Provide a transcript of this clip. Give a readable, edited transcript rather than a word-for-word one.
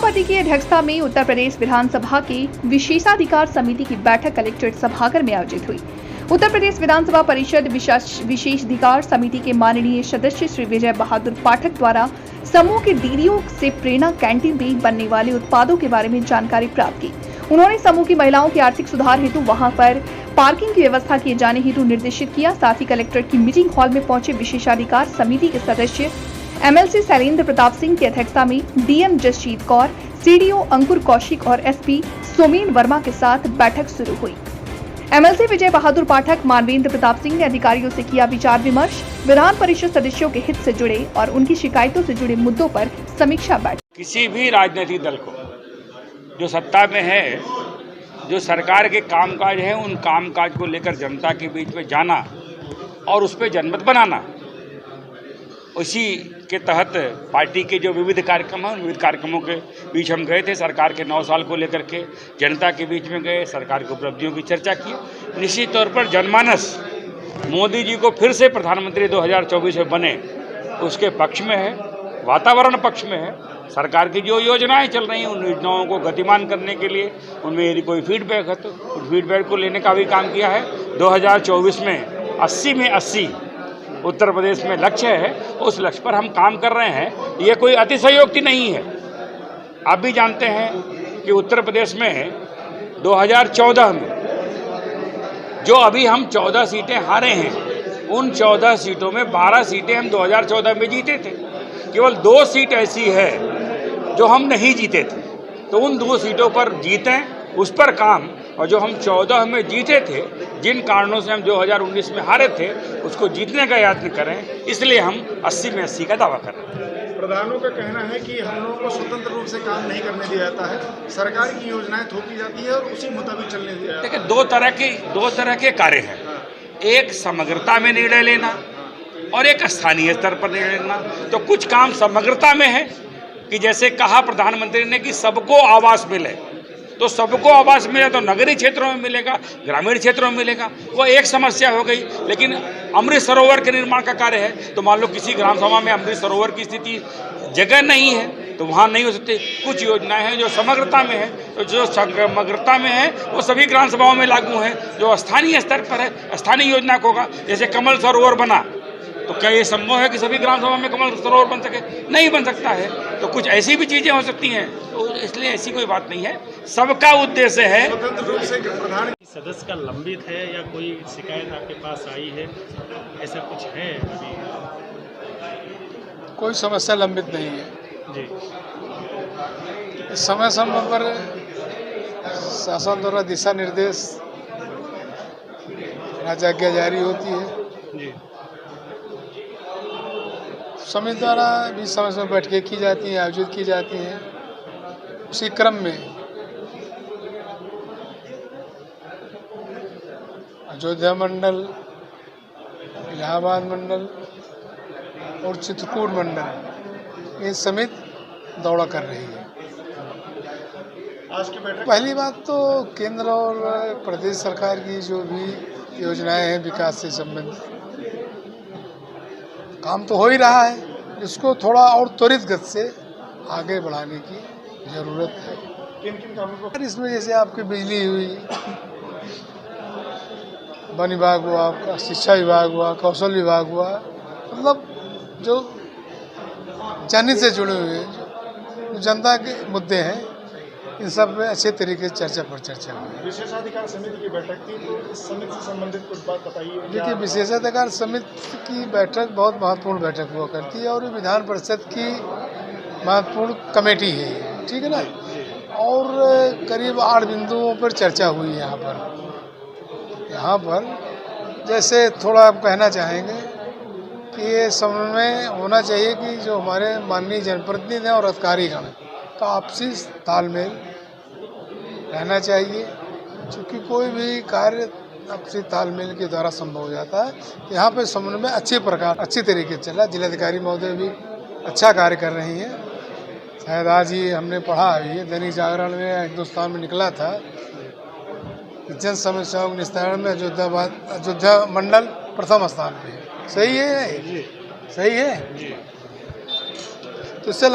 सभापति की अध्यक्षता में उत्तर प्रदेश विधानसभा की विशेषाधिकार समिति की बैठक कलेक्ट्रेट सभागार में आयोजित हुई। उत्तर प्रदेश विधानसभा परिषद विशेषाधिकार समिति के माननीय सदस्य श्री विजय बहादुर पाठक द्वारा समूह के दीदियों से प्रेरणा कैंटीन में बनने वाले उत्पादों के बारे में जानकारी प्राप्त की। उन्होंने समूह की महिलाओं के आर्थिक सुधार हेतु वहां पर पार्किंग की व्यवस्था किए जाने हेतु निर्देशित किया। साथ ही कलेक्ट्रेट की मीटिंग हॉल में पहुंचे विशेषाधिकार समिति के सदस्य एमएलसी शैलेंद्र प्रताप सिंह की अध्यक्षता में डीएम जसजीत कौर, सीडीओ अंकुर कौशिक और एसपी सोमेन वर्मा के साथ बैठक शुरू हुई। एमएलसी विजय बहादुर पाठक, मानवेंद्र प्रताप सिंह ने अधिकारियों से किया विचार विमर्श, विधान परिषद सदस्यों के हित से जुड़े और उनकी शिकायतों से जुड़े मुद्दों पर समीक्षा बैठक। किसी भी राजनीतिक दल को जो सत्ता में है, जो सरकार के कामकाज है, उन कामकाज को लेकर जनता के बीच में जाना और उस पर जनमत बनाना, उसी के तहत पार्टी के जो विविध कार्यक्रम हैं, उन विविध कार्यक्रमों के बीच हम गए थे। सरकार के 9 साल को लेकर के जनता के बीच में गए, सरकार की उपलब्धियों की चर्चा की। निश्चित तौर पर जनमानस मोदी जी को फिर से प्रधानमंत्री 2024 में बने उसके पक्ष में है, वातावरण पक्ष में है। सरकार की जो योजनाएं चल रही हैं, उन योजनाओं को गतिमान करने के लिए उनमें यदि कोई फीडबैक है तो उस फीडबैक को लेने का भी काम किया है। 2024 में 80 में 80 उत्तर प्रदेश में लक्ष्य है, उस लक्ष्य पर हम काम कर रहे हैं। ये कोई अतिशयोक्ति नहीं है। आप भी जानते हैं कि उत्तर प्रदेश में 2014 में जो अभी हम 14 सीटें हारे हैं, उन 14 सीटों में 12 सीटें हम 2014 में जीते थे। केवल 2 सीट ऐसी है जो हम नहीं जीते थे, तो उन 2 सीटों पर जीतें, उस पर काम। और जो हम 14 में जीते थे, जिन कारणों से हम 2019 में हारे थे, उसको जीतने का यत्न करें। इसलिए हम 80 में 80 का दावा कर रहे हैं। प्रधानों का कहना है कि हम लोगों को स्वतंत्र रूप से काम नहीं करने दिया जाता है, सरकार की योजनाएं थोपी जाती है और उसी मुताबिक चलने दिया जाता है। देखिए, दो तरह के कार्य हैं। एक समग्रता में निर्णय लेना और एक स्थानीय स्तर पर निर्णय लेना। तो कुछ काम समग्रता में है कि जैसे कहा प्रधानमंत्री ने कि सबको आवास मिले, तो सबको आवास मिले तो नगरीय क्षेत्रों में मिलेगा, ग्रामीण क्षेत्रों में मिलेगा, वो एक समस्या हो गई। लेकिन अमृत सरोवर के निर्माण का कार्य है, तो मान लो किसी ग्राम सभा में अमृत सरोवर की स्थिति जगह नहीं है तो वहाँ नहीं हो सकती। कुछ योजनाएं हैं जो समग्रता में है, तो जो समग्रता में है वो सभी ग्राम सभाओं में लागू हैं। जो स्थानीय स्तर पर है, स्थानीय योजना को होगा। जैसे कमल सरोवर बना, तो क्या ये संभव है कि सभी ग्राम सभा में कमल सरोवर बन सके? नहीं बन सकता है। तो कुछ ऐसी भी चीज़ें हो सकती हैं, तो इसलिए ऐसी कोई बात नहीं है। सबका उद्देश्य है। स्वतंत्र रूप से प्रधान सदस्य का लंबित है या कोई शिकायत आपके पास आई है, ऐसा कुछ है अभी? कोई समस्या लंबित नहीं है जी। समय समय पर शासन द्वारा दिशा निर्देश, राजाज्ञा जारी होती है जी। समिति द्वारा भी समय समय बैठकें की जाती हैं, आयोजित की जाती हैं। उसी क्रम में अयोध्या मंडल, इलाहाबाद मंडल और चित्रकूट मंडल ये समिति दौड़ा कर रही है। आज की बैठक पहली बात तो केंद्र और प्रदेश सरकार की जो भी योजनाएं हैं विकास से संबंधित, काम तो हो ही रहा है, इसको थोड़ा और त्वरित गति से आगे बढ़ाने की ज़रूरत है। किन किन कामों को? इसमें जैसे आपकी बिजली हुई, वन विभाग हुआ, आपका शिक्षा विभाग हुआ, कौशल विभाग हुआ, मतलब जो जनहित से जुड़े हुए जो जनता के मुद्दे हैं, इन सब में अच्छे तरीके से चर्चा हुई। विशेषाधिकार समिति की बैठक थी, तो इस समिति से संबंधित कुछ बात बताइए। देखिए, विशेषाधिकार समिति की बैठक बहुत महत्वपूर्ण बैठक हुआ करती है और विधान परिषद की महत्वपूर्ण कमेटी है, ठीक है ना। और करीब 8 बिंदुओं पर चर्चा हुई है यहाँ पर जैसे थोड़ा आप कहना चाहेंगे कि ये समन्वय होना चाहिए कि जो हमारे माननीय जनप्रतिनिधि हैं और अधिकारीगण का आपसी तालमेल रहना चाहिए, क्योंकि कोई भी कार्य आपसी तालमेल के द्वारा संभव हो जाता है। यहाँ पे समन्वय अच्छी तरीके से चला। जिलाधिकारी महोदय भी अच्छा कार्य कर रही हैं। शायद आज ही हमने पढ़ा अभी दैनिक जागरण में, हिंदुस्तान में निकला था कि जन समस्याओं के निस्तारण में अयोध्या मंडल प्रथम स्थान पे है। सही है, सही है। तो इससे